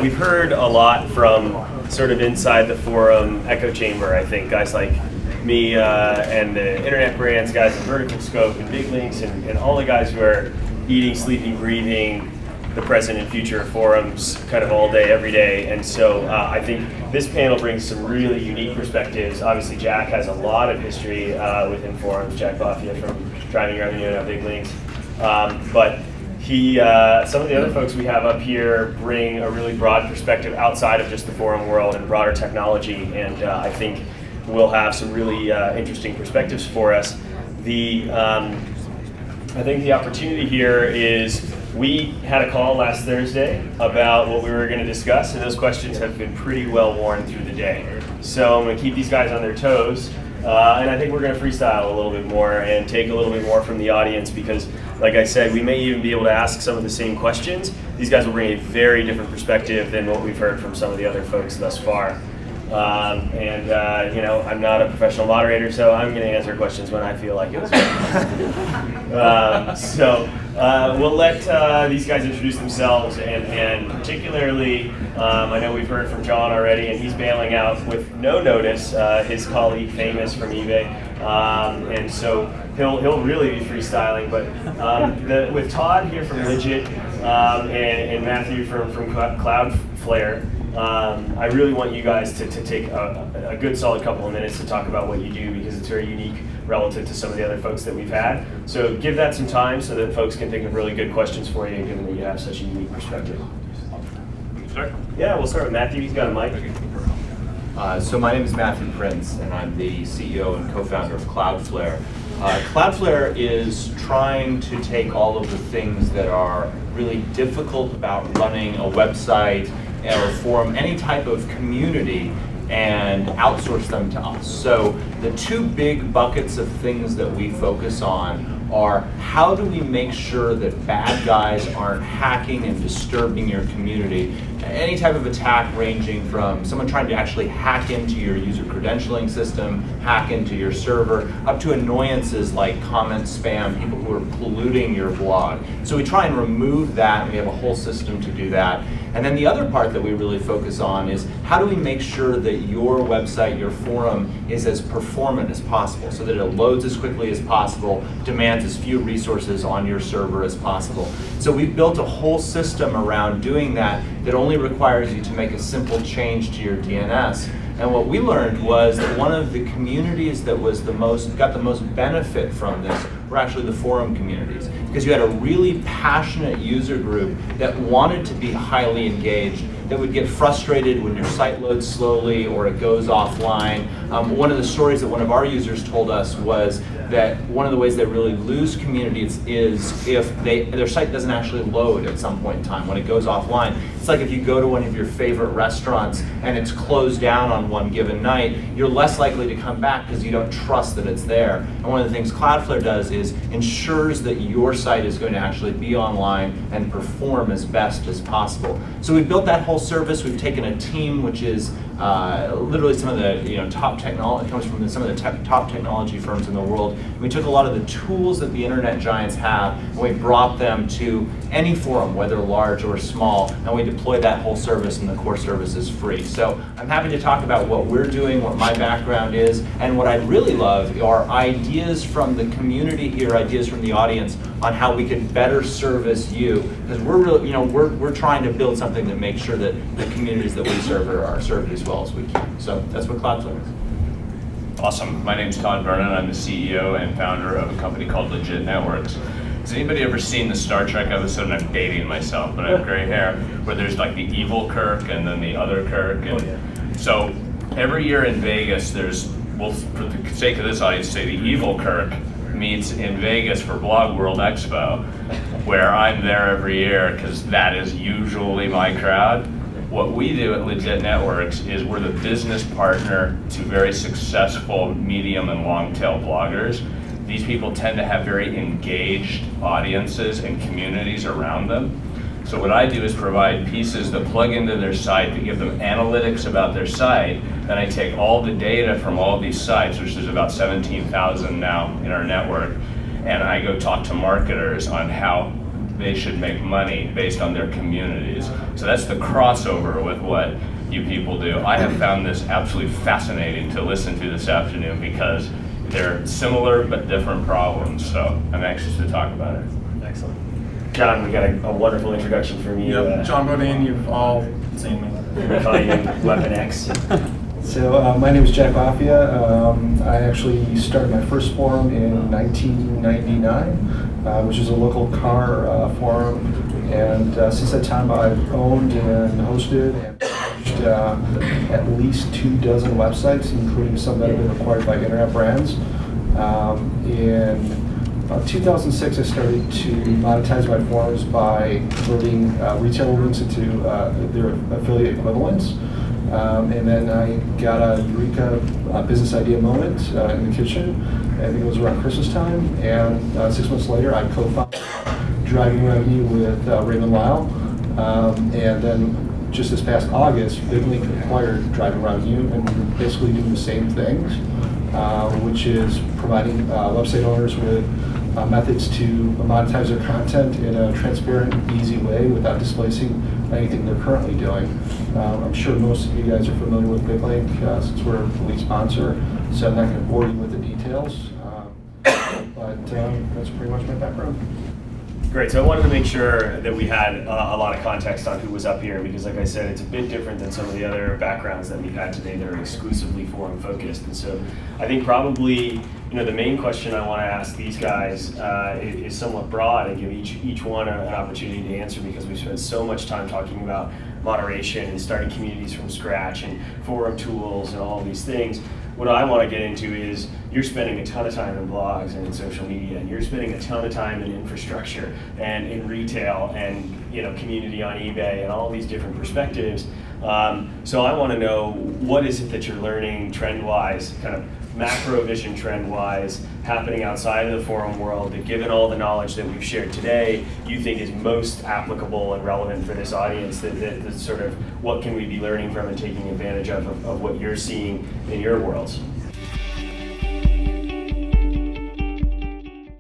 we've heard a lot from sort of inside the forum echo chamber, I think, guys like me and the internet brands, guys at Vertical Scope and Viglink and all the guys who are eating, sleeping, breathing the present and future of forums kind of all day, every day. And so I think this panel brings some really unique perspectives. Obviously, Jack has a lot of history within forums, Jack Bafia from Driving Revenue and Viglink. But some of the other folks we have up here bring a really broad perspective outside of just the forum world and broader technology. And I think we'll have some really interesting perspectives for us. I think the opportunity here is we had a call last Thursday about what we were going to discuss, and those questions have been pretty well worn through the day. So I'm going to keep these guys on their toes, and I think we're going to freestyle a little bit more and take a little bit more from the audience because, like I said, we may even be able to ask some of the same questions. These guys will bring a very different perspective than what we've heard from some of the other folks thus far. I'm not a professional moderator, so I'm going to answer questions when I feel like it. We'll let these guys introduce themselves, and particularly, I know we've heard from John already, and he's bailing out with no notice, his colleague Famous from eBay, and so he'll really be freestyling. But with Todd here from Lijit and Matthew from CloudFlare, I really want you guys to take a good solid couple of minutes to talk about what you do because it's very unique relative to some of the other folks that we've had. So give that some time so that folks can think of really good questions for you given that you have such a unique perspective. Start? Yeah, we'll start with Matthew. He's got a mic. So my name is Matthew Prince, and I'm the CEO and co-founder of CloudFlare. CloudFlare is trying to take all of the things that are really difficult about running a website or forum, any type of community, and outsource them to us. So the two big buckets of things that we focus on are how do we make sure that bad guys aren't hacking and disturbing your community. Any type of attack ranging from someone trying to actually hack into your user credentialing system, hack into your server, up to annoyances like comment spam, people who are polluting your blog. So we try and remove that, and we have a whole system to do that. And then the other part that we really focus on is how do we make sure that your website, your forum, is as performant as possible so that it loads as quickly as possible, demands as few resources on your server as possible. So we've built a whole system around doing that only requires you to make a simple change to your DNS. And what we learned was that one of the communities that was got the most benefit from this were actually the forum communities, because you had a really passionate user group that wanted to be highly engaged, that would get frustrated when your site loads slowly or it goes offline. One of the stories that one of our users told us was that one of the ways they really lose communities is if their site doesn't actually load at some point in time when it goes offline. It's like if you go to one of your favorite restaurants and it's closed down on one given night, you're less likely to come back because you don't trust that it's there. And one of the things CloudFlare does is ensures that your site is going to actually be online and perform as best as possible. So we've built that whole service. We've taken a team which is literally some of the top technology, comes from some of the top technology firms in the world. We took a lot of the tools that the internet giants have and we brought them to any forum, whether large or small, and we deploy that whole service, and the core service is free. So I'm happy to talk about what we're doing, what my background is, and what I'd really love are ideas from the community here, ideas from the audience on how we could better service you, because we're really, we're trying to build something that makes sure that the communities that we serve are served as well as we can. So that's what CloudFlare is. Awesome. My name's Todd, Vernon. I'm the CEO and founder of a company called Lijit Networks. Has anybody ever seen the Star Trek episode, and I'm dating myself, but I have gray hair, where there's like the evil Kirk and then the other Kirk? And so every year in Vegas, for the sake of this audience, say the evil Kirk meets in Vegas for Blog World Expo, where I'm there every year because that is usually my crowd. What we do at Lijit Networks is we're the business partner to very successful medium and long tail bloggers. These people tend to have very engaged audiences and communities around them. So what I do is provide pieces that plug into their site that give them analytics about their site. Then I take all the data from all these sites, which is about 17,000 now in our network, and I go talk to marketers on how they should make money based on their communities. So that's the crossover with what you people do. I have found this absolutely fascinating to listen to this afternoon because they're similar but different problems. So I'm anxious to talk about it. Excellent. John, we got a wonderful introduction from you. Yep, John Bodine, you've all seen me. We call you Weapon X. So my name is Jack Bafia. I actually started my first forum in 1999, which is a local car forum. And since that time, I've owned and hosted and managed at least 24 websites, including some that have been acquired by internet brands. In about 2006, I started to monetize my forums by converting retailer links into their affiliate equivalents. And then I got a eureka business idea moment in the kitchen. I think it was around Christmas time. And 6 months later, I co-founded Driving Revenue with Raymond Lyle. And then just this past August, Viglink acquired Driving Revenue, and we're basically doing the same things, which is providing website owners with methods to monetize their content in a transparent, easy way without displacing anything they're currently doing. I'm sure most of you guys are familiar with Viglink since we're a lead sponsor, so I'm not going to bore you with the details, but that's pretty much my background. Great, so I wanted to make sure that we had a lot of context on who was up here, because like I said, it's a bit different than some of the other backgrounds that we've had today that are exclusively forum focused. And so I think probably, the main question I want to ask these guys is somewhat broad and give each one an opportunity to answer, because we spent so much time talking about moderation and starting communities from scratch and forum tools and all these things. What I want to get into is you're spending a ton of time in blogs and in social media, and you're spending a ton of time in infrastructure and in retail and community on eBay and all these different perspectives. So I want to know, what is it that you're learning trend-wise, kind of macro vision trend-wise, happening outside of the forum world, that given all the knowledge that we've shared today, you think is most applicable and relevant for this audience, that sort of what can we be learning from and taking advantage of what you're seeing in your worlds?